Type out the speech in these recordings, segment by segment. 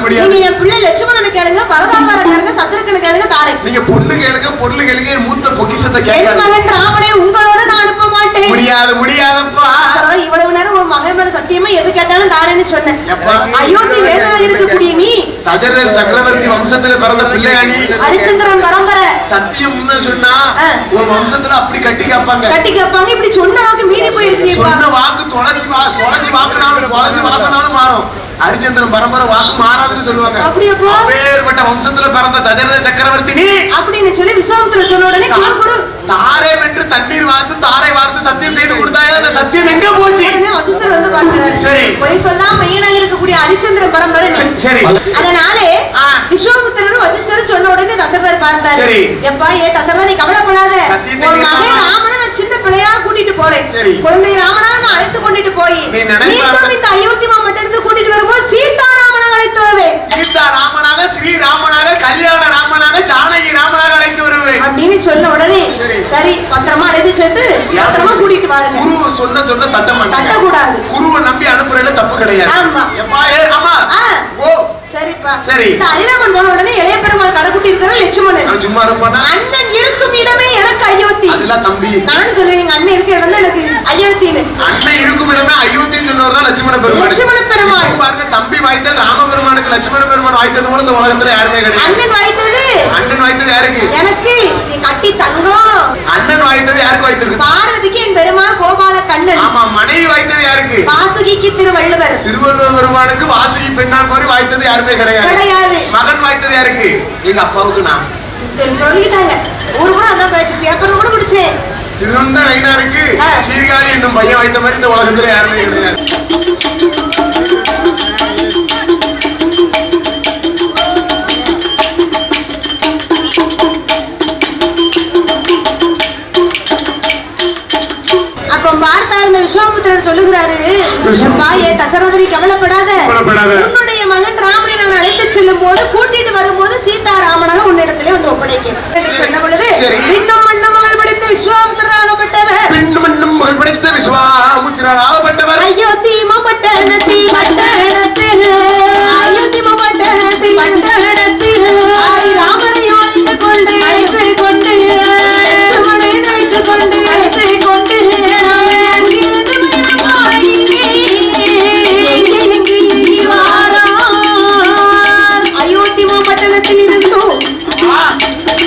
முடியாது. நீங்க என் பிள்ளை லட்சுமணனை கேளுங்க, பரதாமர கேளுங்க, சத்ருக்கனை கேளுங்க, தாரை. நீங்க பொண்ணு கேளுங்க, பொருள் கேளுங்க, மூத்த பொக்கிஷத்தை கேளுங்க. என் மகன் ராமனை உங்களோட நான் அனுப்ப மாட்டேன். முடியாதப்பா. இவ்வளவு நேரம் உன் மகன் மேல சத்தியமா எது கேட்டாலும் தாரேன்னு சொன்னேன். அயோத்தி வேதனாக இருக்கக்கூடிய நீ தசரத சக்கரவர்த்தி வம்சத்துல பிறந்த பிள்ளையாடி ஹரிச்சந்திரன் பரம்பரை சத்தியம் சொன்னா உன் வம்சத்துல அப்படி கட்டி கேட்பாங்க. இப்படி சொன்ன வாக்கு மீறி போயிருக்கீங்க. சொன்ன வாக்கு துளசி வாக்குனாலும் துளசி வாக்குனாலும் மாறும். ஹரிச்சந்திரன் பரம்பரை வாக்கு மாறாதுன்னு சொல்லுவாங்க. அப்பேற்பட்ட வம்சத்துல பிறந்த தசரத சக்கரவர்த்தி நீ அப்படின்னு சொல்லி விஸ்வாமித்திரர் சொன்ன உடனே குரு தாரை வென்று தண்ணீர் வார்த்து தாரை வார்த்து சத்தியம் செய்து கொடுத்தாயே, அந்த சத்தியம் எங்க போச்சு? வசிஷ்டர் வந்து பார்க்கிறார். சரி, பொய் சொல்லாம மையனாக இருக்கக்கூடிய ஹரிச்சந்திரன் பரம்பரை. சரி, அதனாலே விஸ்வாமித்திரரும் வசிஷ்டரும் சொன்ன உடனே தசரதர் பார்த்தார். சரி, எப்பா ஏ தசரதா, நீ கவலைப்படாத, உன் மகன் ராமனை நான் சின்ன பிள்ளையா கூட்டிட்டு போறேன். குழந்தை ராமனா நான் அழைத்து கொண்டுட்டு போய் மீண்டும் இந்த அயோத்தி மாவட்டத்துக்கு கூட்டிட்டு வரும்போது சீதா ராமனாக அழைத்து வருவேன். சீதா ராமனாக, ஸ்ரீ ராமனாக, கல்யாண ராமனாக, ஜானகி ராமனாக அழைத்து வருவேன் அப்படின்னு சொன்ன உடனே சரி பத்திரமா அழைத்து சென்று பத்திரமா கூட்டிட்டு வாருங்க. குரு சொன்ன தட்ட கூடாது. குருவை நம்பி அனுப்புறதுல தப்பு கிடையாது. ஆமா எப்பா ஏ ராமா ஓ சரிப்பா. சரி, இந்த ஹரிராமன் போன உடனே இளைய பெருமாள் கடைக்குட்டி இருக்கிற லட்சுமணன் சும்மா இருப்பானா? அண்ணன் இருக்கும் இடமே எனக்கு அயோத்தி. அதெல்லாம் தம்பி நானும் சொல்லுவேன், எங்க அண்ணன் இருக்கிற இடம் தான் எனக்கு அயோத்தின்னு. அண்ணன் இருக்கும் இடமே அயோத்தின்னு சொன்னவர் லட்சுமண பெருமாள். லட்சுமண பெருமாள் பாருங்க, தம்பி வாய்த்தல் ராம பெருமானுக்கு லட்சுமண பெருமாள் வாய்த்தது கூட இந்த உலகத்துல யாருமே கிடையாது. அண்ணன் வாய்த்தது யாருக்கு? எனக்கு கட்டி தங்கம். அண்ணன் வாய்த்தது யாருக்கு வாய்த்திருக்கு? பார்வதிக்கு என் பெருமாள் கோபால கண்ணன். ஆமா, மனைவி வாய்த்தது யாருக்கு? வாசுகிக்கு திருவள்ளுவர். திருவள்ளுவர் பெருமானுக்கு வாசுகி பெண்ணால் மாதிரி வாய்த்தது யாருமே கிடையாது. மகன் வாய்த்தது யாருக்கு? எங்க அப்பாவுக்கு நான் சொல்லிட்டாங்க. ஒரு கூட அதான் பேச்சு, பேப்பர் கூட குடிச்சேன். திருவண்ண நைனாருக்கு சீர்காழி என்னும் பையன் வாய்த்த மாதிரி இந்த உலகத்துல யாருமே கிடையாது. விஸ்வாமித்திரர் சொல்லுகிறாரு, தசரதனை கவலைப்படாத, உன்னுடைய மகன் ராமனை நான் அழைத்து செல்லும் போது கூட்டிட்டு வரும்போது சீதா ராமனாக உன்னிடத்திலே வந்து ஒப்படைக்க சொன்ன பொழுது இன்னும் மன்னம் மகள் படைத்த விஸ்வாமித்திரராகப்பட்டவர் அயோத்தி மாவட்டத்தில் ராமனை அழைத்து கொண்டு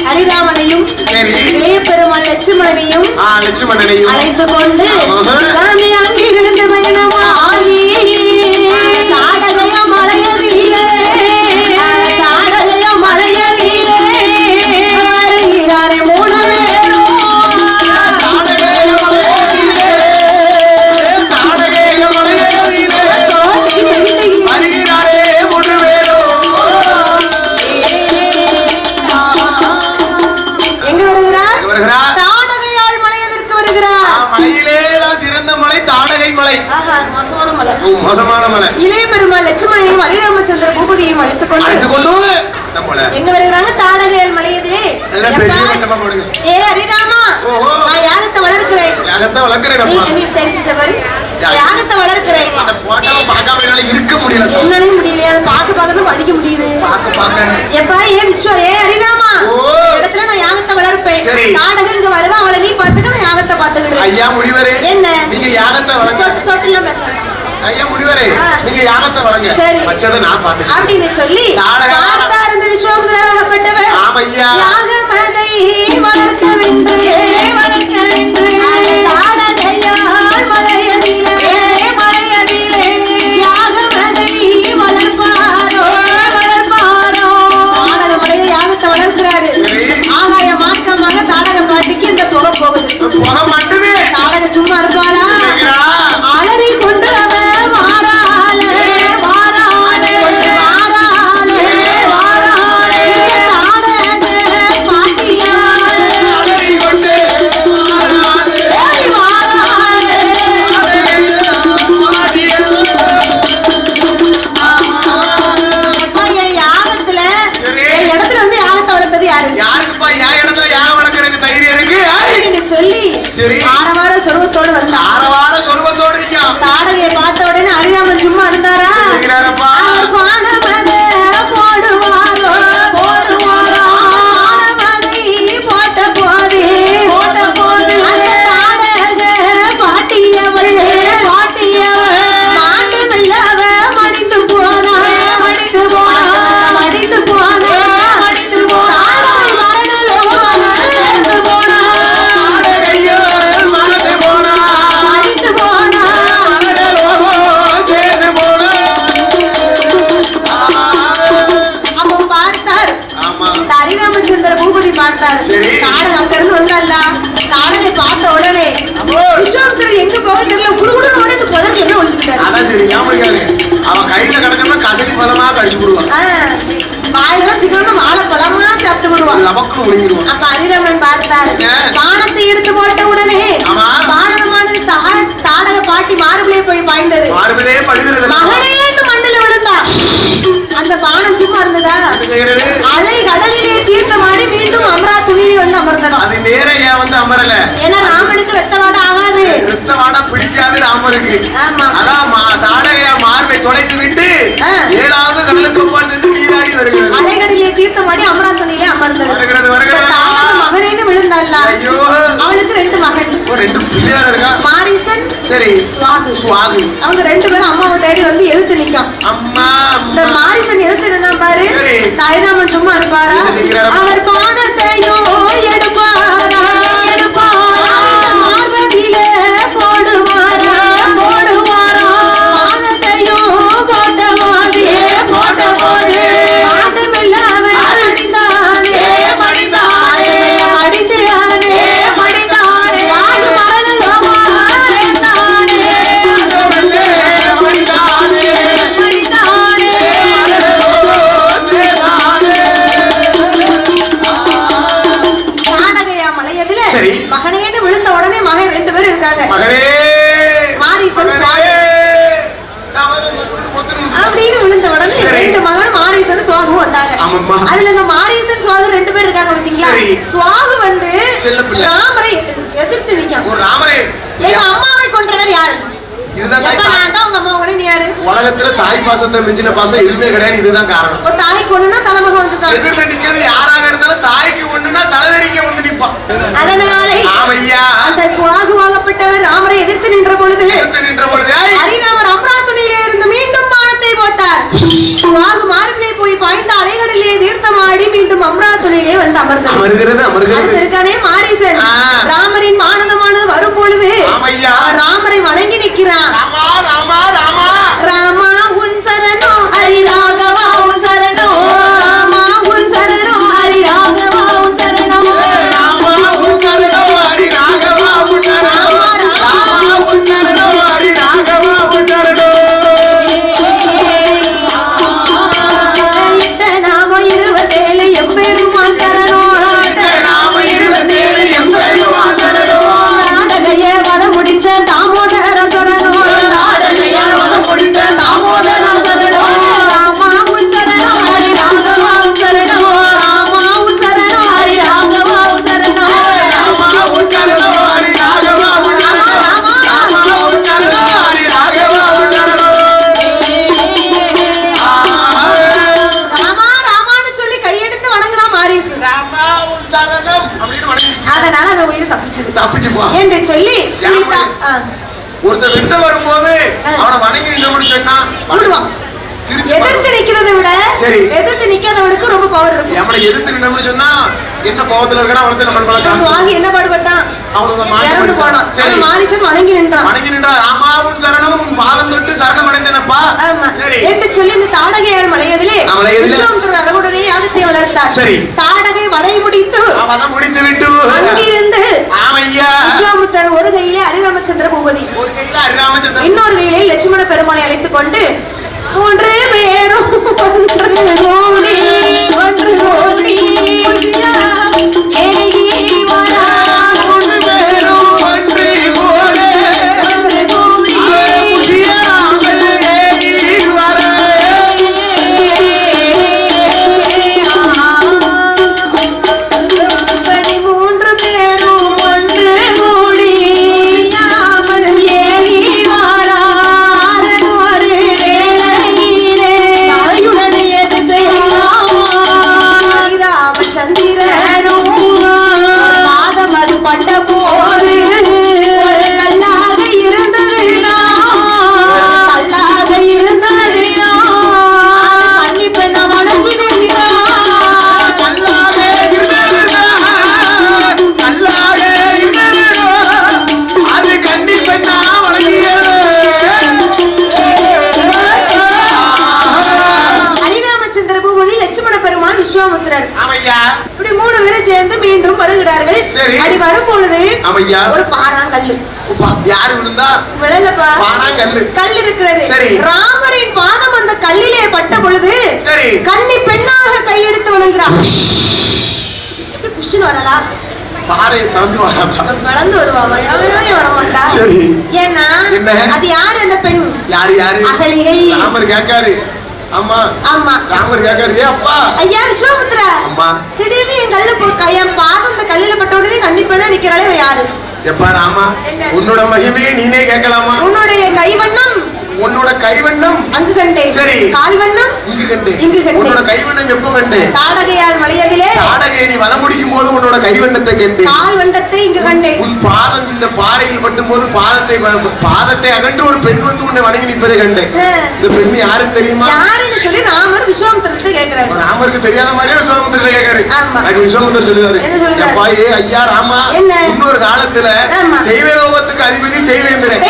ஹரிராமனையும் இளைய பெருமாள் லட்சுமணனையும் அழைத்து கொண்டு அங்கிருந்து பயணமாகி இளைய பெருமாள் லட்சுமணனையும் ஹரிராமச்சந்திர பூபதியையும் அழைத்துக் கொண்டு எங்க வருகிறாங்க? தாடகையால் மலையதிலே. ஏ ஹரிராமா, நான் யாகத்தை வளர்க்கிறேன். நீ தெரிஞ்சுட்ட பாரு, யாகத்தை வளர்க்கிறேன். இருக்க முடியல, என்னாலே முடியலையா? பார்க்க படிக்க முடியுது. எப்பா ஏ ஹரிராமா, இடத்துல நான் யாகத்தை வளர்ப்பேன். தாடகை இங்க வருவா, அவளை நீ பாத்துக்க, நான் யாகத்தை பாத்துக்கிட்டு. ஐயா முடிவரே, என்ன நீங்க யாகத்தை வளர்க்க தொட்டிலாம் பேசுறேன். ஐயா முடிவரே, நீங்க யாகத்தை வளங்க, வச்சதை நான் பாத்துக்கிறேன் அப்படின்னு சொல்லி பார்த்தா இருந்த விஸ்வாமித்திரராகப்பட்டவர் யாகமதை வளர்க்கவென்று தாடகையால் மலையதிலே யாகமதை வளர்ப்பாரோ தாடக மலையில யாகத்தை வளர்க்கிறாரு. ஆகாய மார்க்கமாக தாடக பாட்டிக்கு இந்த புகை போகுது. தாடக சும்மா இருப்பாளா? அலறி கொண்டு அவ சொல்லி ஆரவார சொருவத்தோடு வந்தா. தாடகையை பார்த்த உடனே ஹரிராமன் சும்மா இருந்தாரா? சொல்லிட்டாரு. அதான் சரி ஞாபகம் அவன் கையில கிடச்சோம்னா கசடி பழமா கடிச்சு போடுவான். வாயிலாம் சிக்கணும் வாழை பழமா சாப்பிட்டு போடுவான். நமக்கு முடிஞ்சிருவான். அப்ப ஹரிராமன் பார்த்தார். பானத்தை எடுத்து போட்ட உடனே பானமானது தாடக பாட்டி மார்பிலே போய் பாய்ந்தது. மார்பிலே படுகிறது. மகனேன்னு மண்ணில் விழுந்தா. அந்த பானம் சும்மா இருந்ததா? அலை கடலிலே தீர்த்தமாடி மீண்டும் அமரா துணியை வந்து அமர்ந்தது. அது நேர ஏன் வந்து அமரல? ஏன்னா ராமனுக்கு ரத்த வாட ஆகாது. ரத்த வாட பிடிக்காது ராமருக்கு. ஆமா. அதான் தாடகையா மார்பை தொலைத்து விட்டு 7வது கடலுக்கு சென்று நீராடி வருகிறது. அலைகடலிலே தீர்த்தமாடி அமரா துணியிலே அமர்ந்தது. மகனேன்னு விழுந்தாள். அவளுக்கு 2 மகன். 2 பிள்ளையார் இருக்கா? மாரீசன், சரி, சுவாகு. அவங்க 2 பேரும் அம்மாவை தேடி வந்து எதிர்த்து நிக்கான். அம்மா இந்த மாரீசன் எதிர்த்து நின்னா பாரு. தாய்ராமன் சும்மா இருப்பாரா? அவர் பானத்தையோ எடுப்பாரா மார்பதிலே போடுவாரா பானத்தையோ போட்ட மாதிரியே போட்ட போது பானமில்லாம அடித்தானே அடித்தானே யாரு மரணமா தானே தாடகையா மலையதுல மகனேன்னு விழுந்த உடனே மகன் 2 பேரும் இருக்காங்க. அப்படின்னு விழுந்த உடனே 2 மகன் மாரீசன் சுவாகு வந்தாங்க. அதுல இந்த மாரீசன் சுவாகு 2 பேர் இருக்காங்க பாத்தீங்களா? சுவாகு வந்து ராமரை எதிர்த்து நிக்கான். எங்க அம்மாவை கொன்றவர் யாரு? உலகத்துல தாய் பாசத்தை மிஞ்சின பாசம் எதுவுமே கிடையாது. இதுதான் காரணம். தாய் கொண்டுனா தலைமகன் வந்துட்டான். எதிர்ல நிக்கிறது யாராக இருந்தாலும் தாய்க்கு ஒண்ணுனா தலைவரிக்க ஒண்ணு நிப்பான். அதனாலே அந்த சுவாகுவாகப்பட்டவர் ராமரை எதிர்த்து நின்ற பொழுது ஹரிராமர் அமராத்துணியிலே இருந்து மீண்டும் பானத்தை போட்டார். சுவாகு மார்பிலே போய் பாய்ந்த அலைகடலிலே தீர்த்தமாடி மீண்டும் அமராத்துணியிலே வந்து அமர்ந்தது. இருக்கானே மாரீசன் ராமரின் மானதமானது வரும் பொழுது ராமரை வணங்கி நிற்கிறான். ராமா உன் சரணோ ஹரி ராகவா உன் சரணோ ராமா உன் சரணோ ஹரி ராகவா உன் சரணோ ராமா உன் சரணோ ஹரி ராகவா உன் சரணோ ராமா உன் சரணோ ஹரி ராகவா உன் சரணோ இட்ட நாம 27 எம்பெருமான் சரணோ இட்ட நாம 27 எம்பெருமான் சரணோ நாடகையே வர முடித்த தாமோதர சரணோ நாடகையே வர முடித்த தாமோதர சரணோ ராமா உன் சரணோ ஹரி ராகவா உன் சரணோ ராமா உன் சரணோ ஹரி ராகவா உன் சரணோ ராமா உன் சரணோ ஹரி ராகவா உன் சரணோ ராமா உன் சரணோ ஹரி ராகவா உன் சரணோ ராமா ராமான்னு சொல்லி கையெடுத்து வணங்குனா மாரீசு. ராமா உன் சரணம் அப்படின்னு வணங்கி அதனால அந்த உயிர் தப்பிச்சு போ என்று சொல்லி ஒருத்தர் விட்டு வரும்போது அவனை வணங்கி நின்று சொன்னா விடுவான். எதிர்த்து நிக்கிறதை விட எதிர்த்து நிக்காதவனுக்கு ரொம்ப பவர் இருக்கும். நம்மள எதிர்த்து நின்னு சொன்னா என்ன கோவத்துல இருக்கா அவனுக்கு நம்ம மேல காசு வாங்கி என்ன பாடுபட்டான் இறந்து போனான். ஆனா மாரீசன் வணங்கி நின்றா ராமாவும் சரணம் பாதம் தொட்டு சரணம் அடைந்தனப்பா என்று சொல்லி இந்த தாடகையார் மலையதிலே விஸ்வாமித்திரர் அழகுடனே யாகத்தை வளர்த்தார். தாடகை வரை முடித்து விட்டு அங்கிருந்து விஸ்வாமித்திரர் ஒரு கையிலே ஹரிராமச்சந்திர பூபதி இன்னொரு கையிலே லட்சுமண பெருமாளை அழைத்துக் கொண்டு 3 பேரும் ஒன்று கோடி ஏகி வரா 3 பேரும் ஒன்று கோடி ஏகி வரா விஸ்வாமித்திரர் இப்படி 3 பேரும் சேர்ந்து மீண்டும் வருகிறார்கள். அப்படி வரும் பொழுது ஒரு பாறாங்கல்லு யாரு விழுந்தா விழலப்பா, பாறாங்கல்லு கல் இருக்கிறது. ராமரின் பாதம் அந்த கல்லிலே பட்ட பொழுது கன்னி பெண்ணாக கையெடுத்து வணங்குறார். எப்படி குஷின் வரலாம்? பாறை வளர்ந்து வருவாங்க, வர மாட்டா. ஏன்னா அது யாரு அந்த பெண்? யாரு யாரு? அகலிகை. ராமர் கேட்காரு. ஆமா ஆமா, ராமர் கேட்காரு. ஏ அப்பா, ஐயா விஸ்வாமித்ரா, அம்மா திடீர்னு என் கல்லு என் பாதம் இந்த கல்லுல பட்ட உடனே கண்டிப்பா நிக்கிறாளே யாரு? எப்பா ராமா, உன்னோட மகிமையை நீனே கேட்கலாமா? உன்னுடைய கைவண்ணம், உன்னோட கைவண்ணம் அங்கு கண்டேன். சரி, கால்வண்ணம் இங்கு கண்டேன். இங்கு கண்டேன். உன்னோட கைவண்ணம் எப்போ கண்டேன்? தாடகையால் மலையதிலே தாடகை நீ வலம் முடிக்கும் போது உன்னோட கைவண்ணத்தை கண்டேன். கால்வண்ணத்தை இங்கு கண்டேன். உன் பாதம் இந்த பாறையில் பட்டும் போது பாதத்தை அகன்று ஒரு பெண் வந்து உன்னை வணங்கி நிற்பதை கண்டேன். இந்த பெண் யாருன்னு தெரியுமா? யாருன்னு சொல்லி ராமர் விஸ்வாமித்திரத்தை கேட்கிறாரு. ராமருக்கு தெரியாத மாதிரியே விஸ்வாமித்திரத்தை கேட்காரு. அது விஸ்வாமித்திரர் சொல்லுவாரு, ஐயா ராமா, இன்னொரு காலத்துல தெய்வலோகத்துக்கு அதிபதி தெய்வேந்திரன்.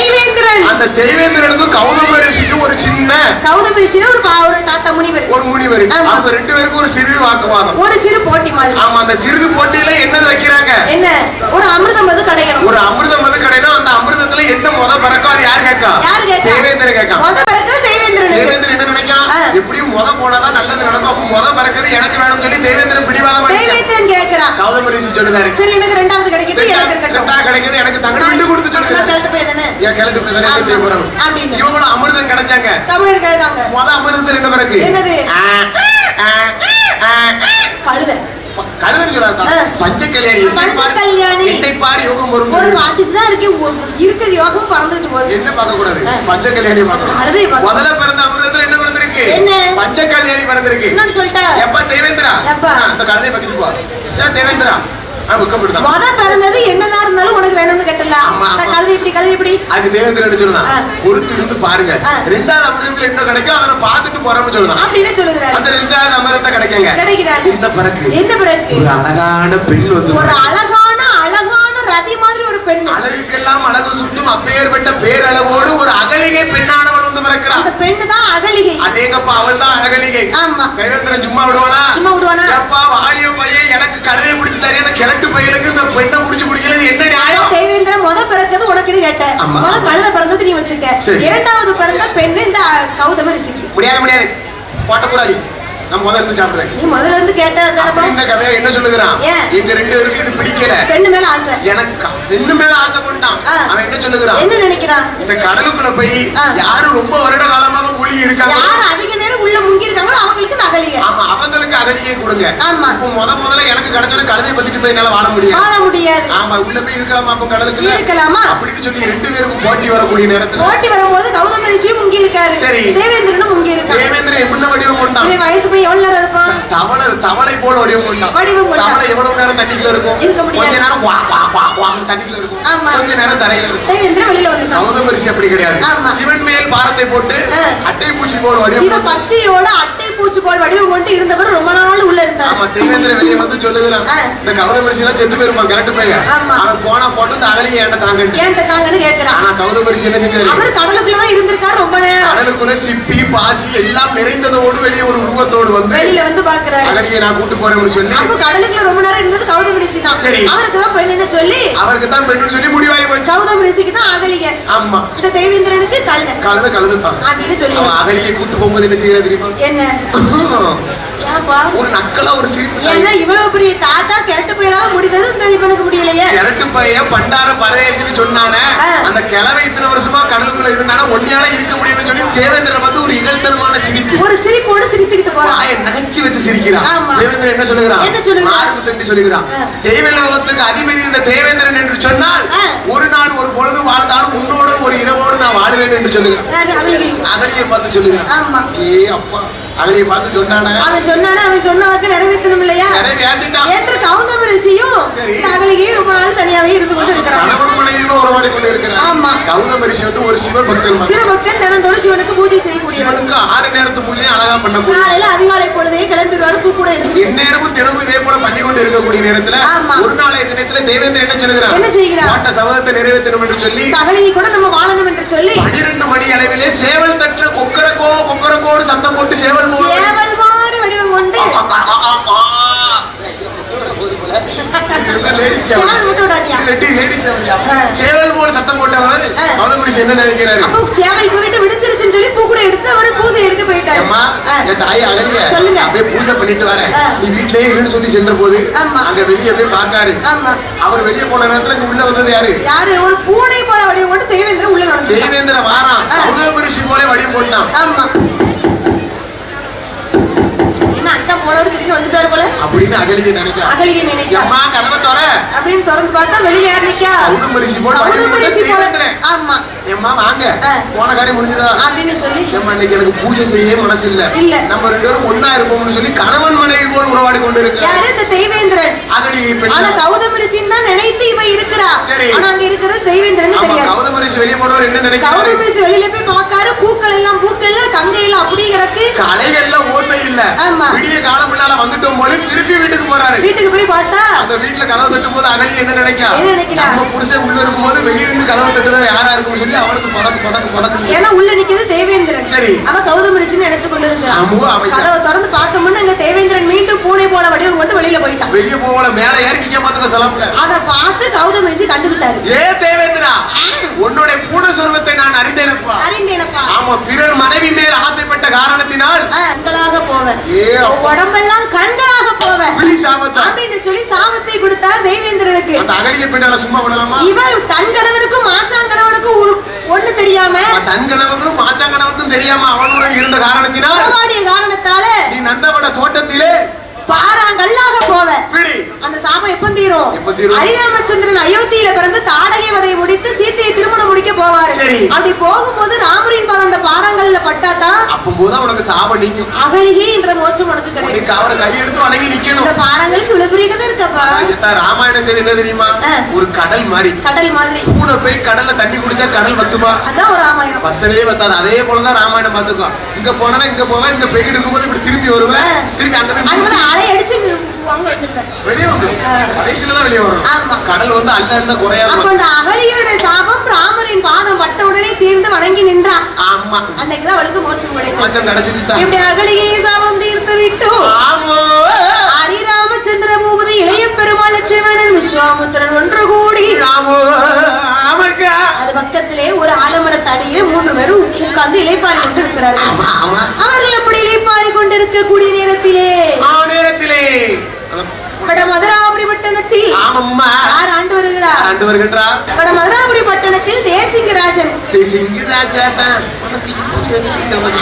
அந்த தெய்வேந்திரனுக்கும் கௌதம ரிஷிக்கும் ஒரு சின்ன, கௌதம ரிஷினா ஒரு தாத்தா முனிவர், ஒரு முனிவர், அவங்க ரெண்டு பேருக்கும் ஒரு சிறு வாக்குவாதம், ஒரு சிறு போட்டி மாதிரி. ஆமா, அந்த சிறிது போட்டியில என்னது வைக்கிறாங்க? என்ன? ஒரு அமிர்தம் மது கிடைக்கணும். ஒரு அமிர்தம் மது கிடைக்கணும். அந்த அமிர்தத்துல என்ன முத பறக்கும்? அது யார் கேட்கா? யாரு கேட்கா? தெய்வேந்திரன் கேட்கா. முத பறக்கிறது தெய்வேந்திரன். தெய்வேந்திரன் என்ன நினைக்கான்? எப்படியும் முத போனாதான் நல்லது நடக்கும். அப்ப முத பறக்கிறது எனக்கு வேணும்னு சொல்லி தெய்வேந்திரன் பிடிவாதமா தெய்வேந்திரன் கேக்குறான். கௌதம ரிஷி சொல்லுதாரு, சரி எனக்கு ரெண்டாவது கிடைக்குது, எனக்கு இருக்கட்டும். ரெண்டாவது கிடைக்குது, எனக்கு தங்க விட்டு கொடுத்து சொல்லுங்க. கலட்டு போய்தானே, ஏன் கலட்டு போய்தானே செய்ய போறாங்க. இவங்களும் அமிர்தம் கிடைச்சாங்க. தமிழர் கிடைச்சாங்க. முத அமிர்தத்துல என்ன பிறகு? என்னது? கழுதை. கழுதன் சொல்றாங்க. பஞ்ச கல்யாணி. பஞ்ச கல்யாணி. என்னை பாரு யோகம் வரும். ஒரு பாத்துட்டு தான் இருக்கு, இருக்குது யோகம் பறந்துட்டு போகுது. என்ன பார்க்க கூடாது? பஞ்ச கல்யாணி பார்க்கணும். கழுதை பார்க்கணும். முதல்ல பிறந்த அமிர்தத்துல என்ன பிறந்திருக்கு? என்ன? பஞ்ச கல்யாணி பிறந்திருக்கு. என்னன்னு சொல்லிட்டா? எப்ப தேவேந்திரா? அந்த கழுதை பத்திட்டு போ. ஏன் தேவேந்திரா? முத பிறந்தது என்னதான் இருந்தாலும் உனக்கு வேணும்னு கேட்டலாம். கழுதை இப்படி, கழுதை இப்படி. அதுக்கு தேவேந்திரன் சொல்லுதான், பொறுத்து இருந்து பாருங்க, ரெண்டாவது அமிர்தத்துல என்ன கிடைக்கும் அதை பார்த்துட்டு போறோம்னு சொல்லுதான். அப்படின்னு சொல்லுகிறாரு. அந்த ரெண்டாவது அமிர்தத்தை கிடைக்குங்க. கிடைக்கிறாரு. என்ன பிறகு? என்ன பிறகு? ஒரு அழகான பெண் வந்து, ஒரு அழகான ரதி மாதிரி ஒரு பெண். அழகுக்கெல்லாம் அழகு சுட்டும் அப்பேற்பட்ட பேரழகோடு ஒரு அகலிகை பெண்ணானவள் வந்து பிறக்கிறான். அந்த பெண்ணு தான் அகலிகை. அதேங்கப்பா, அவள் தான் அகலிகை. ஆமா. தேவேந்திரன் சும்மா விடுவானா? சும்மா விடுவானா? அப்பா வாலிய பையன் எனக்கு கழுதையை பிடிச்சு தரேன், அந்த கிழட்டு பையனுக்கு இந்த பெண்ணை பிடிச்சு குடிக்கிறது என்ன நியாயம்? தேவேந்திரன் முத பிறந்தது உனக்குன்னு கேட்ட. முத கழுதை பிறந்தது நீ வச்சுக்க. இரண்டாவது பிறந்த பெண்ணு இந்த கௌதம ரிஷிக்கு. முடியாது கோட்டப்புறாடி. நான் முதல்ல இருந்து சாப்பிடுறேன். நீ முதல்ல இருந்து கேட்டா இந்த கதையை என்ன சொல்லுகிறான்? எங்க ரெண்டு பேருக்கு இது பிடிக்கல. பெண்ணு மேல ஆசை. எனக்கு பெண்ணு மேல ஆசை கொண்டான். அவன் என்ன சொல்லுகிறான்? என்ன நினைக்கிறான்? இந்த கடலுக்குள்ள போய் யாரு ரொம்ப வருட காலமாக மூழ்கி இருக்காங்க, யாரு அதிக நேரம் உள்ள முங்கி இருக்காங்களோ அவங்களுக்கு அகலிகை. ஆமா, அவங்களுக்கு அகலிகை கொடுங்க. ஆமா. முதல்ல எனக்கு கிடைச்சோட கழுதையை பத்திட்டு போய் என்னால வாழ முடியாது. ஆமா, உள்ள போய் இருக்கலாமா? அப்ப கடலுக்கு இருக்கலாமா அப்படின்னு சொல்லி ரெண்டு பேருக்கும் போட்டி வரக்கூடிய நேரத்துல, போட்டி வரும்போது கௌதம ரிஷியும் முங்கி இருக்காரு. சரி, தேவேந்திரனும் முங்கி இருக்காரு. தேவேந்திரன் எப்படி வடிவம் கொண்டான்? வயசு எவ்வளவு நேரம் இருப்பான்? தவளை போல வடிவம் கொண்டான். தவளை எவ்வளவு நேரம் தண்ணிக்குள்ள இருக்கும்? கொஞ்ச நேரம் தண்ணிக்குள்ள இருக்கும், கொஞ்ச நேரம் தரையில இருக்கும். தேவேந்திரன் வெளியில வந்துட்டான். கௌதம ரிஷி அப்படி கிடையாது. சிவன் மேல் பாரத்தை போட்டு அட்டை பூச்சி போல் வடிவம், சிவ பக்தியோட அட்டை பூச்சி போல் வடிவம் கொண்டு இருந்தவர் ரொம்ப நாள் உள்ள இருந்தார். ஆமா, தேவேந்திரன் வெளியே வந்து சொல்லுகிறான், இந்த கௌதம ரிஷி எல்லாம் செத்து போயிருப்பான். கரெக்ட் பையா? அவன் போனா போட்டு இந்த அகலியை ஏன்ட்ட தாங்கன்னு கேட்கிறான். ஆனா கௌதம ரிஷி என்ன செஞ்சாரு? அவர் கடலுக்குள்ளதான் இருந்திருக்காரு ரொம்ப நேரம். கடலுக்குள்ள சிப்பி பாசி எல்லாம் நிறைந்ததோடு வெளியே ஒரு உருவத்தோடு வந்து வெளியில வந்து பாக்குறாரு. அகலியை நான் கூட்டு போறேன்னு சொல்லி, அப்ப கடலுக்குள்ள ரொம்ப நேரம் இருந்தது கௌதம ரிஷி தான். சரி, அவருக்கு தான் பெண்ணுன்னு சொல்லி, முடிவாகி போச்சு. கௌதம ரிஷிக்கு தான் அகலியை. ஆமா, இந்த தேவேந்திரனுக்கு கழுதை தான் அப்படின்னு சொல்லி அகலியை கூட்டு போகும்போது என்ன செய்யறது தெரியுமா? என்ன? ஒரு நக்கலா ஒரு சிரிப்பு. ஏன்னா இவ்வளவு பெரிய தாத்தா கிழட்டு பையனால முடிந்தது இந்த இவனுக்கு முடியலையே. கிழட்டு பையன் பண்டார பரதேசின்னு சொன்னானே, அந்த கிழவை இத்தனை வருஷமா கடலுக்குள்ள இருந்தானா ஒன்னியால இருக்க முடியும்னு சொல்லி தேவேந்திரன் வந்து ஒரு இகழ்த்தனமான சிரிப்பு, ஒரு சிரிப்போடு சிரித்துக்கிட்டு போறான். நகைச்சு வச்சு சிரிக்கிறான். தேவேந்திரன் என்ன சொல்லுகிறான்? மார்பு தட்டி சொல்லுகிறான், தெய்வலோகத்துக்கு அதிபதி இந்த தேவேந்திரன் என்று சொன்னால் ஒரு நாள் ஒரு பொழுது வாழ்ந்தாலும் உன்னோடு ஒரு இரவோடு நான் வாழுவேன் என்று சொல்லுகிறான். அகலியை பார்த்து சொல்லுகிறான். ஏ அப்பா, அகலியை பார்த்து சொன்னானே, அவன் சொன்ன வாக்கு நிறைவேற்றணும் இல்லையா? நிறைவேற்றிட்டான் என்று கௌதம ரிஷியும் அகலியை ரொம்ப நாள் தனியாவே இருந்து கொண்டு இருக்கிறான். கணவன் மனைவியும் உறவாடி கொண்டு இருக்கிறான். ஆமா, கௌதம ரிஷி வந்து ஒரு சிவபக்தன். தினந்தோறும் சிவனுக்கு பூஜை செய்யக்கூடியவனுக்கு 6 நேரத்து பூஜையை அழகா பண்ணக்கூடிய, காலையில அதிகாலை பொழுதே கிளம்பிடுவாரு. பூ கூட எந்நேரமும் தினமும் இதே போல பண்ணி கொண்டு இருக்கக்கூடிய நேரத்துல ஒரு நாளைய தினத்துல தேவேந்திரன் என்ன சொல்லுகிறான்? என்ன செய்கிறான்? வாட்ட சபதத்தை நிறைவேற்றணும் என்று சொல்லி, அகலியை கூட நம்ம வாழணும் என்று சொல்லி 12 மணி அளவிலே சேவல் தட்டுல கொக்கரக்கோடு சத்தம் போட்டு சேவல் மாதிரி வடிவம் கொண்டு சேவல் மட்டும் விடாதியா லேடிஸ் சேவல் போல சத்தம் போட்டவங்க கௌதமரிஷி என்ன நினைக்கிறாரு? அப்போ சேவல் கூவிட்டு விடுஞ்சிருச்சுன்னு சொல்லி பூ கூட எடுத்து அவரு பூஜை எடுக்க போயிட்டாரு. அம்மா என் தாய் அகலிய சொல்லுங்க அப்படியே பூஜை பண்ணிட்டு வரேன் நீ வீட்லயே இருன்னு சொல்லி சென்ற போது அங்க வெளியே போய் பாக்காரு. அவர் வெளியே போன நேரத்துல உள்ள வந்தது யாரு? ஒரு பூனை போல வடிவம் போட்டு தேவேந்திரன் உள்ள நடந்து தேவேந்திரன் வாரான் கௌதமரிஷி போல வடிவம் போட்டான். ஆமா அந்த போனவர் திரும்பி வந்துட்டாரு போல அப்படின்னு அகலிய நினைக்கிறா. அகலிய நினைக்கிறா. அம்மா கதவை தர அப்படின்னு திறந்து பார்த்தா வெளியில யார் நிக்கா? கௌதமரிஷி போல தேவேந்திரன். ஆமா ஏம்மா வாங்க போன காரியம் முடிஞ்சதா அப்படின்னு சொல்லி ஏம்மா இன்னைக்கு எனக்கு பூஜை செய்ய மனசு இல்ல நம்ம ரெண்டு பேரும் ஒண்ணா இருப்போம்னு சொல்லி கணவன் மனைவி போல் உறவாடி கொண்டு இருக்கு. யாரு? இந்த தேவேந்திரன். அகலி ஆனா கௌதமரிஷின்னு தான் நினைத்து இவ இருக்கிறா. ஆனா அங்க இருக்கிறது தேவேந்திரன் தெரியாது. கௌதமரிஷி வெளியே போனவர் என்ன நினைக்கிறாரு? கௌதமரிஷி வெளியில போய் பாக்காரு பூக்கள் எல்லாம் பூக்கள்ல கங்கையில அப்படியே கிடக்கு. கலைகள்ல ஓசை இல்ல. விடிய காலம் முன்னால வந்துட்டோம் போல திருப்பி வீட்டுக்கு போறாரு. வீட்டுக்கு போய் பார்த்தா அந்த வீட்டுல கதவு தட்டும் போது அகலி என்ன நினைக்கிறா? என்ன நினைக்கிறா? நம்ம புருஷன் உள்ள இருக்கும்போது வெளிய இருந்து கதவு தட்டுறத யாரா இருக்கும்னு சொல்லி அவனுக்கு பதக்கு ஏன்னா உள்ள நிக்குது தேவேந்திரன். சரி அவ கௌதமரிஷின்னு நினைச்சு கொண்டு இருக்கிறான். கதவை திறந்து பார்க்க முன்ன இந்த தேவேந்திரன் மீண்டும் பூனை போல வடிவம் கொண்டு வெளியில போயிட்டான். வெளிய போகல மேல ஏறி நிக்க பாத்துக்க சலாம்ல. அத பார்த்து கௌதமரிஷி கண்டுக்கிட்டாரு. ஏ தேவேந்திரா உன்னோட பூனை சொர்வத்தை நான் அறிந்தேனப்பா. ஆமா பிறர் மனைவி மேல் ஆசைப்பட்ட காரணத்தினால் கண்களாக போவேன் உடம்பெல்லாம் கண்களாக போவேன் அப்படின்னு சொல்லி சாபத்தை கொடுத்தார் தேவேந்திரனுக்கு. அந்த அகலிய பெண்ணால சும்மா விடலாமா? இவன் தன் கணவனுக்கும் மாச்சாங்கணவனுக்கும் ஒண்ணு தெரியாம தன் கணவனுக்கும் மாச்சாங்கணவனுக்கும் தெரியாம அவனுடன் இருந்த காரணத்தால நீ நந்தவன தோட்டத்திலே பாறாங்கல்லாக போவ. அந்த சாபம் எப்ப தீரும்? ஹரிராமச்சந்திரன் அயோத்தியில பிறந்து தாடகை வதை முடித்து சீத்தையை திருமணம் முடிக்க போவாரு. அப்படி போகும்போது ராமரின் பாதம் அந்த பாறாங்கல்ல பட்டாதான் அப்போதான் உனக்கு சாபம் நீக்கும். அகலிகை என்ற மோட்சம் உனக்கு கிடைக்கும். அவரை கையெடுத்து வணங்கி நிக்கணும். இந்த பாறாங்களுக்கு இவ்வளவு பெரிய கதை இருக்கப்பா. ராமாயணம் என்ன தெரியுமா? ஒரு கடல் மாதிரி பூனை போய் கடல்ல தண்ணி குடிச்சா கடல் வத்துமா? அதான் ஒரு ராமாயணம். வத்தவே வத்தாது. அதே போலதான் ராமாயணம் பாத்துக்கோ. இங்க போனா இங்க போவேன் இங்க போய்கிட்டு இருக்கும்போது இப்படி திரும்பி வருவேன் திரும்பி அங்க அடிச்சு வெளியே வந்து கடைசியில தான் வெளியே வரும். கடல் வந்து அல்ல குறையாது. அப்ப அந்த அகலியோட சாபம் ராமரின் பாதம் பட்ட உடனே தீர்ந்து வணங்கி நின்றான். ஆமா அன்னைக்குதான் அவளுக்கு மோட்சம் கிடைச்சிச்சு. இப்படி அகலியை சாபம் தீர்த்து விட்டோம். ஹரிராமச்சந்திர பூபதி இளைய பெருமாள் லட்சுமணன் விஸ்வாமுத்திரன் ஒன்று கூடி அது பக்கத்திலே ஒரு ஆலமரத்தடியிலே 3 பேரும் உட்கார்ந்து இளைப்பாரி கொண்டு இருக்கிறார்கள். அவர்கள் எப்படி இளைப்பாரி கொண்டிருக்கக்கூடிய நேரத்திலே மதுராபுரி பட்டணத்தில் யார் ஆண்டு வருகிறார்? மதுராபுரி பட்டணத்தில் தேசிங்கராஜன்.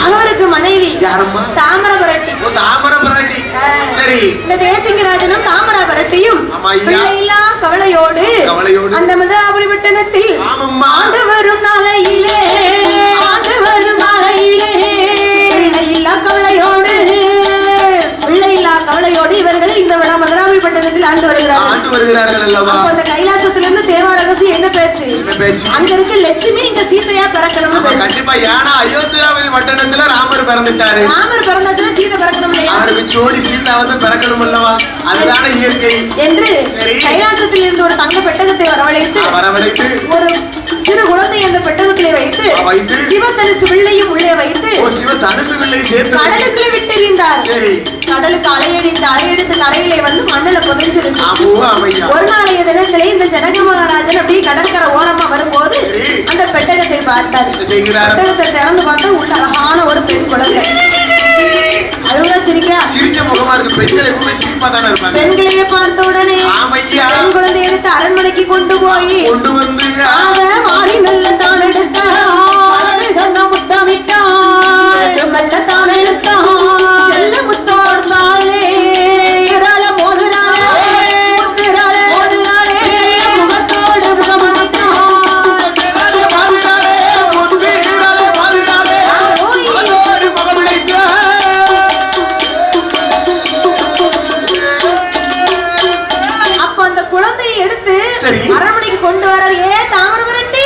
அவருக்கு மனைவி தாமிரபரட்டி. இந்த தேசிங்கராஜனும் தாமிரபரட்டியும் பிள்ளையில்லா கவலையோடு அந்த மதுராபுரி பட்டணத்தில் ஆண்டு வரும் நாளையிலே பிள்ளையில்லா கவலையோடு இவர்கள் இந்த மதுராபுரி பட்டணத்தில் ஆண்டு வருகிறார்கள். அப்ப அந்த கைலாசத்திலிருந்து தேவா ரகசியம் என்ன பேச்சு? அங்க இருக்க லட்சுமி இங்க சீதையா பிறக்கணும். கண்டிப்பா ஏன்னா அயோத்தியாபுரி பட்டணத்துல ராமர் பிறந்துட்டாரு. ராமர் பிறந்தாச்சுன்னா சீதை பிறக்கணும் இல்லையா? அவருக்கு ஜோடி சீதா வந்து பிறக்கணும் அல்லவா? அதுதான இயற்கை என்று கைலாசத்தில் இருந்து ஒரு தங்க பெட்டகத்தை வரவழைத்து ஒரு சிறு குழந்தை அந்த பெட்டகத்திலே வைத்து சிவதனுசு வில்லையும் உள்ளே வைத்து கடலுக்குள்ளே விட்டெறிந்தார். கடலுக்கு அலையெடுத்து கரையிலே வந்து மண்ணில புதைஞ்சிருக்கு. ஒரு நாளைய தினத்திலே இந்த ஜனக மகாராஜன் அப்படியே கடற்கரை ஓரமா வரும்போது அந்த பெட்டகத்தை பார்த்தார். பெட்டகத்தை திறந்து பார்த்தா உள்ள அழகான ஒரு பெண் குழந்தை. பெண்களையே பார்த்த உடனே பெண் குழந்தை எடுத்து அரண்மனைக்கு கொண்டு போய் மாறி நல்ல தான் எடுத்த முத்தமிட்டாள் மெல்ல தான் எடுத்தான் செல்ல முத்தார்ந்தாளே அரண்மனைக்கு கொண்டு வர. ஏ தாமிரபரட்டி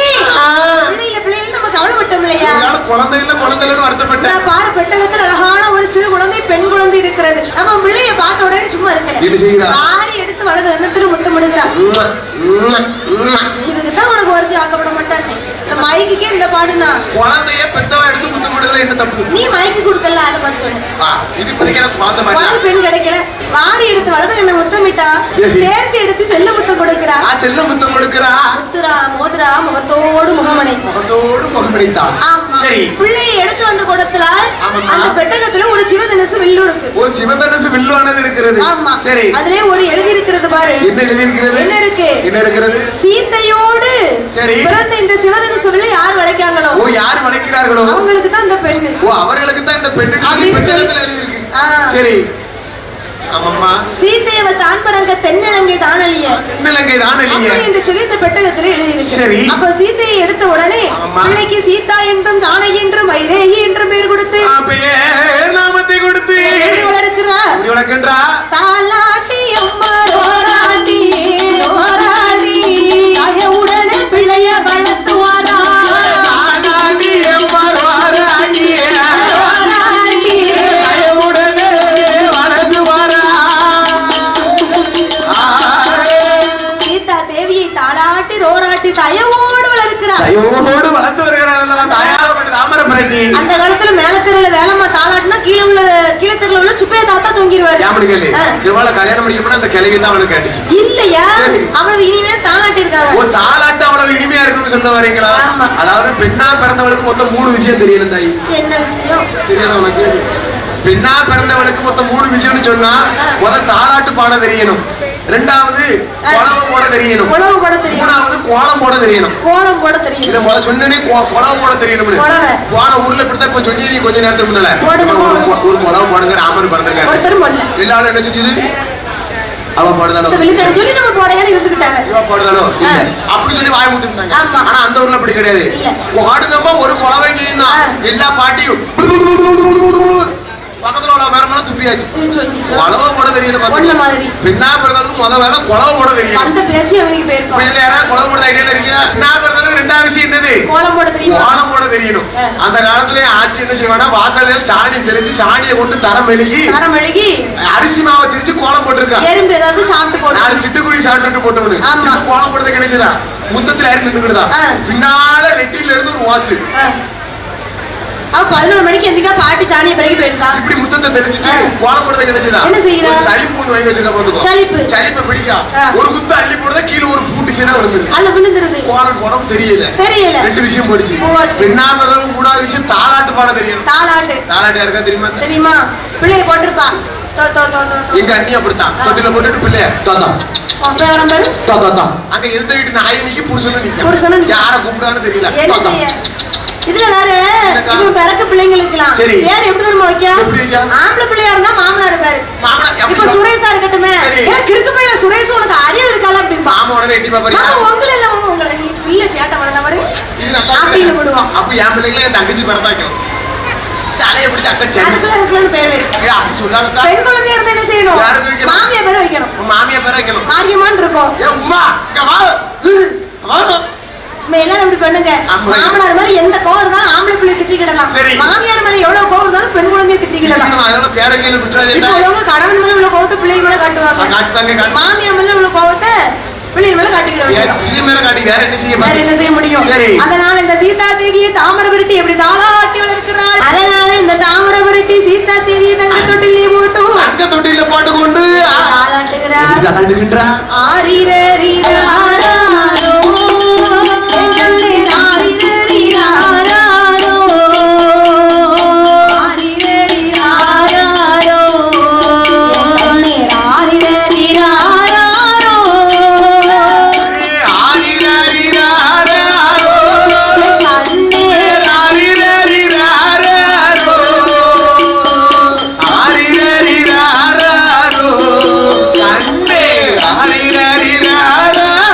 பிள்ளைல நம்ம கவலைப்பட்டோம் இல்லையா? பாரு பெட்டகத்தில் அழகான ஒரு சிறு குழந்தை பெண் குழந்தை இருக்கிறது. நம்ம பிள்ளைய பார்த்த உடனே சும்மா இருக்கல சாரி எடுத்து வலது எண்ணத்துல முத்தமிடுகிறார். இதுக்குதான் உனக்கு வருத்தி ஆக்கப்பட மாட்டான். மைக்குக்கே இந்த பாடுனா குழந்தைய பெத்தவ எடுத்து முத்தம் கொடுக்கல என்ன தப்பு? நீ மைக்கு கொடுக்கல அதை பத்தி சொல்லு. இது இப்போதைக்கு எனக்கு குழந்தை மாதிரி பெண் கிடைக்கல. வாரி எடுத்து வளர்த்து என்ன முத்தமிட்டா, சேர்த்து எடுத்து செல்ல முத்தம் கொடுக்கிறா. செல்ல முத்தம் கொடுக்கிறா. முத்துரா மோதிரா முகத்தோடு முகமணி. முகத்தோடு முகமணித்தான். சரி. பிள்ளையை எடுத்து வந்து கொடுத்தால் அந்த பெட்டகத்துல ஒரு சிவதனுசு வில்லு இருக்கு. ஒரு சிவதனுசு வில்லுவானது இருக்கிறது. ஆமா. சரி. அதுலயே ஒரு எழுதி இருக்கிறது பாரு. என்ன எழுதி இருக்கிறது? என்ன இருக்கு? என்ன இருக்கிறது? சீதையோடு சரி பிறந்த இந்த சிவதனுசு வில்லை யார் வளைக்காங்களோ, ஓ யார் வளைக்கிறார்களோ அவங்களுக்கு தான் இந்த பெண்ணு. ஓ அவர்களுக்கு தான் இந்த பெண்ணு பெட்டகத்துல எழுதி இருக்கு. சரி. ஆமாம்மா. சீதையவ தான் பரங்க தென்னிலங்கை தானலிய. தென்னிலங்கை தானலிய என்று சொல்லி இந்த பெட்டகத்துல எழுதி இருக்கு. சரி. அப்ப சீதையை எடுத்த உடனே பிள்ளைக்கு சீதா என்றும் ஜானகி என்றும் வைதேகி என்றும் பேர் கொடுத்து நாமத்தை கொடுத்து வளர்க்கிறார். வளர்க்கின்றா. தாலாட்டி அம்மா ரோராட்டி ரோராட்டி உடனே பிள்ளைய வளர்த்துவாரா. தாலாட்டி அம்மா ரோராட்டி ரோராட்டி உடனே வளர்த்துவாரா. சீதா தேவியை தாலாட்டி ரோராட்டி தயவோடு வளர்க்கிறார். தயவோடு வளர்த்து வருகிறார். அந்த காலத்துல மேல தெருல வேலைமா தாளாட்டினா கீழ தெருல உள்ள சுப்பைய தாத்தா தூங்கிடுவாரு. கல்யாணம் முடிக்கப்ப அந்த கிளவி தான் அவனுக்கு கேட்டுச்சு இல்லையா, அவ்வளவு இனிமையா தாளாட்டி இருக்காங்க. தாளாட்டு அவ்வளவு இனிமையா இருக்குன்னு சொல்ல வரீங்களா? அதாவது பெண்ணா பிறந்தவளுக்கு மொத்தம் 3 விஷயம் தெரியணும் தாய். என்ன விஷயம் தெரியாத உனக்கு? பெண்ணா பிறந்தவளுக்கு மொத்தம் 3 விஷயம்னு சொன்னா முதல் தாளாட்டு பாட தெரியணும், ரெண்டாவது குழவு போட தெரியணும், மூணாவது கோலம் போட தெரியணும். கோலம் போட தெரியும். இத முதல்ல சொன்னனே குழவு போட தெரியணும். போன ஊர்ல இப்படிதான் இப்ப சொன்னீங்க நீ கொஞ்ச நேரத்துக்கு முன்னால ஒரு குழவு போடுங்க ராமர் பிறந்திருக்காரு. ஒருத்தரும் போடல. எல்லாரும் என்ன செஞ்சது? அவ போடுதானோ சொல்லி நம்ம போடையான்னு இருந்துக்கிட்டாங்க. இவ போடுதானோ இல்ல அப்படி சொல்லி வாய மூட்டிட்டாங்க. ஆனா அந்த ஊர்ல அப்படி கிடையாது. போடுங்கம்மா ஒரு குழவை செய்யுனா எல்லா பாட்டியும் பக்கத்துல உள்ள மரமெல்லாம் துப்பியாச்சு. குழவை போட தெரியல. பெண்ணா பிறந்ததுக்கு முத வேலை குழவை போட தெரியும். அந்த பேச்சு அவனுக்கு போயிருக்கும். இல்ல யாராவது குழவை போட ஐடியா இருக்கீங்க? பெண்ணா பிறந்ததுக்கு 2வது விஷயம் என்னது? கோலம் போட தெரியும். கோலம் போட தெரியணும். அந்த காலத்துல ஆட்சி என்ன செய்வானா வாசலில் சாணி தெளிச்சு சாணியை கொண்டு தரம் மெழுகி அரிசி மாவை திரிச்சு கோலம் போட்டிருக்கா. எறும்பு ஏதாவது சாப்பிட்டு போட்டு 4 சிட்டுக்குடி சாப்பிட்டு போட்டவனு கோலம் போடுறது கிடைச்சதா? முத்தத்துல யாரு நின்றுக்கிட்டதா? பின்னால ரெட்டில இருந்து ஒரு வாசு. அவ 11 மணிக்கு எந்திக்கா பாட்டி சாணியை பிறகு போயிருக்கா. இப்படி முத்தத்தை தெளிச்சிட்டு கோலம் போடுறது கிடைச்சதா? என்ன செய்யறா? சலிப்புன்னு வாங்கி வச்சிருக்க போட்டுக்கோ. சலிப்பு பிடிக்கா. ஒரு குத்து அள்ளி போடுறத கீழ ஒரு பூட்டி சேன விழுந்துருது. அல்ல விழுந்துருது. கோலம் உடம்பு தெரியல. 2 விஷயம் போடுச்சு. பெண்ணாமதவும் 3வது விஷயம் தாலாட்டு பாட தெரியும். தாலாட்டு யாருக்கா தெரியுமா? தெரியுமா? பிள்ளைய போட்டுருப்பா. எங்க அண்ணி அப்படித்தான் தொட்டில போட்டுட்டு பிள்ளைய தோதா அங்க எதிர்த்த வீட்டு நாயனிக்கு புருஷனும் நிக்க யார கூப்பிடான்னு தெரியல. இதுல வேற இவன் பிறக்க பிள்ளைங்களுக்குலாம் பேர் எப்படி தெரியுமா வைக்க? ஆம்பளை பிள்ளையா இருந்தா மாமனார் பேரு. இப்ப சுரேஷா இருக்கட்டுமே, கிறுக்கு பையன சுரேஷ் உனக்கு அறிவு இருக்கால அப்படின்பா. உங்களை இல்ல உங்களை நீ பிள்ளை சேட்டை பண்ண பாருங்க அப்படின்னு விடுவான். அப்ப என் பிள்ளைங்கள என் தங்கச்சி பிறந்தாக்கும் தலையை பிடிச்சு அக்கச்சி அதுக்குள்ள பேர் வைக்கணும். பெண் குழந்தையா இருந்தா என்ன செய்யணும்? மாமியா பேர் வைக்கணும். மாமியா பேர் வைக்கணும். மாரியம்மான்னு இருக்கும். உமா எல்லாரும் அப்படி பண்ணுங்க. மாமனார் மேல எந்த கோவம் இருந்தாலும் ஆம்பளை பிள்ளை திட்டிக்கிடலாம். மாமியார் மேல எவ்வளவு கோவம் இருந்தாலும் பெண் குழந்தைய திட்டிக்கிடலாம். கணவன் மேல உள்ள கோவத்தை பிள்ளை மேல காட்டுவாங்க. மாமியார் மேல உள்ள கோவத்தை பிள்ளை மேல காட்டிக்கிடுவாங்க. வேற என்ன செய்ய முடியும்? அதனால இந்த சீதா தேவியை தாமரை விரட்டி எப்படி தாளாட்டி வளர்க்கிறாள். அதனால இந்த தாமரை விரட்டி சீதா தேவியை தங்க தொட்டிலே போட்டு கொண்டு தாளாட்டுகிறார். ஆரிரரிராரோ Hare Hare Rara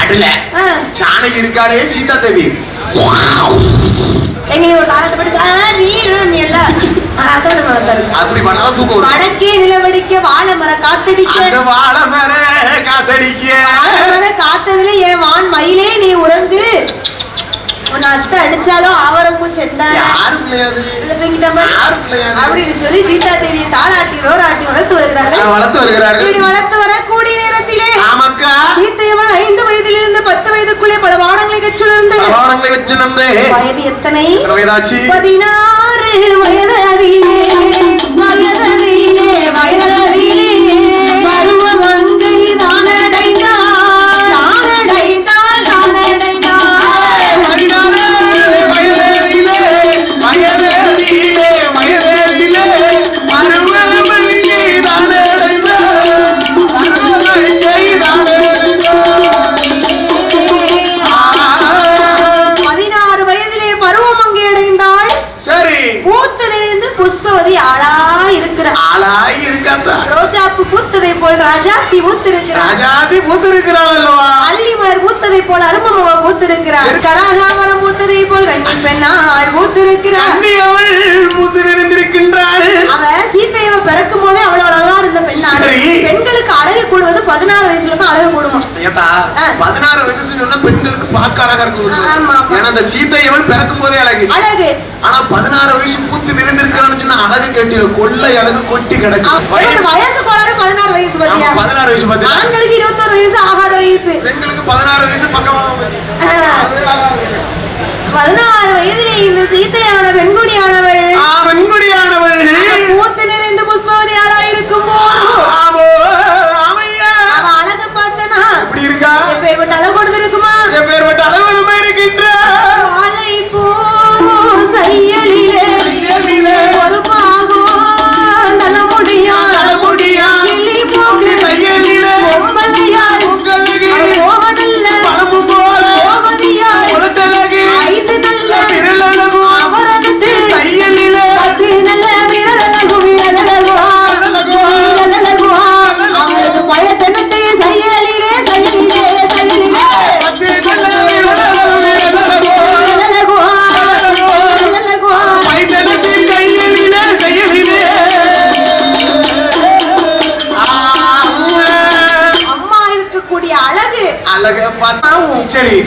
நடுல ஜானகி இருக்காளே சீதா தேவி எங்க ஒரு தாராட்ட படுக்க அப்படி பண்ணாலும் தூக்கம் வடக்கே நிலவடிக்க வாழை மர காத்தடிக்க வாழை மர காத்ததுல என் வான் மயிலே நீ உறங்கு உன்னை அத்தை அடிச்சாலும் ஆவரமும் செண்டா அப்படின்னு சொல்லி சீதா தேவியை தாளாட்டி ரோராட்டி வளர்த்து வருகிறார்கள் இப்படி வளர்த்து வர கூடிய நேரத்திலே சீத்தையவன் 5 வயதிலிருந்து 10 வயதுக்குள்ளே பல வானங்களை வச்சிருந்த வயது எத்தனை 16 வயததிலே பருவமங்கை தானடைந்தாள் புஷ்பவதி ரோஜாப்பு பூத்ததை போல் ராஜாத்தி பூத்திருக்கிறாள் அல்லி மலர் பூத்ததை போல் அருமமவ பூத்திருக்கிறார் கனகாமரம் பூத்ததை போல் கண்ணி பெண்ணாள் பூத்திருக்கிறார் அவ சீத்தையவ பிறக்கும் போதே அவ்வளவு அழகா இருந்த பெண்ணாள் பெண்களுக்கு அழகு கூடுவது 16 வயசுல தான் அழகு கூடுமா 16 வயசு சொன்னா பெண்களுக்கு பார்க்க அழகா இருக்கும் ஏன்னா அந்த சீத்தையவள் பிறக்கும் போதே அழகு ஆனா 16 வயசு பூத்து நிறைந்திருக்கிறான்னு சொன்னா அழகு கட்டில கொள்ளை அழகு கொட்டி கிடக்கும் வயசு கோளாறு 16 வயசு பத்தியா 16 வயசு பத்தியா ஆண்களுக்கு 21 வயசு ஆகாத வயசு பெண்களுக்கு 16 வயசு பக்கமா 16 வயதிலே இந்த சீத்தையான பெண்குடியானவள் பூத்து நிறைந்து புஷ்பவதியாளா இருக்கும் போது அவ அழக பார்த்தனா எப்படி இருக்கா எப்பேற்பட்ட அழகு கொடுத்திருக்குமா இருக்கின்ற வாழை பூ செய்யலிலே ஒரு பாகம் தலைமுடியா கிளி போக்கு கையலிலே பொம்பளையார் கோவனல்ல கோவதியார் 5 நல்ல அவரது கையலிலே 10 நல்ல விரலகு அவளுக்கு பழத்தனத்தை செய்யலிலே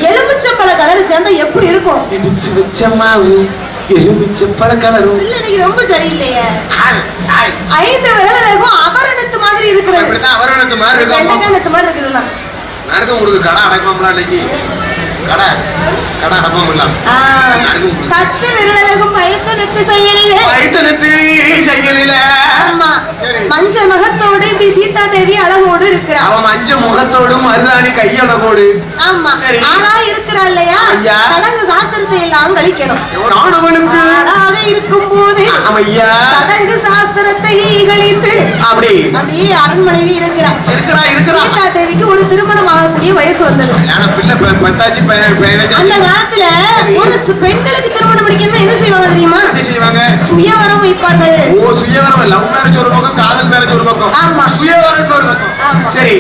எலுமிச்சம்பழ கலர் சேர்ந்தா எப்படி இருக்கும் இடிச்சு வச்ச மாவு எலுமிச்சம்பழ கலரும் ரொம்ப சரியில்லையே 5 விரலகும் அவரணத்து மாதிரி இருக்கிறது அவரணத்து மாதிரி இருக்குதுன்னா நடக்க உங்களுக்கு கடை அடைப்பாங்களா இன்னைக்கு கடை அடைப்பாங்களா 10 விரலகும் பைத்தனத்து செய்யலில ஆமா மஞ்ச முகத்தோடு இப்படி சீதா தேவி அழகோடு இருக்கிறார் அவன் மஞ்ச முகத்தோடு மருதாணி கையழகோடு ஆமா ஆளா இருக்கிறா இல்லையா சடங்கு சாஸ்திரத்தை எல்லாம் கழிக்கணும் ஆணவனுக்கு ஆளாக இருக்கும் போது சடங்கு சாஸ்திரத்தை கழித்து அப்படியே அரண்மனையில் இருக்கிறார் சீதா தேவிக்கு ஒரு திருமணம் ஆகக்கூடிய வயசு வந்தது அந்த காலத்துல ஒரு பெண்களுக்கு திருமணம் படிக்கணும்னா என்ன செய்வாங்க தெரியுமா சுயவரம் வைப்பார்கள் சுயவரம் லவ் மேரேஜ் ஒரு பக்கம் காதல் மேரேஜ் ஒரு பக்கம் சுயவரம் ஒரு பக்கம் சரி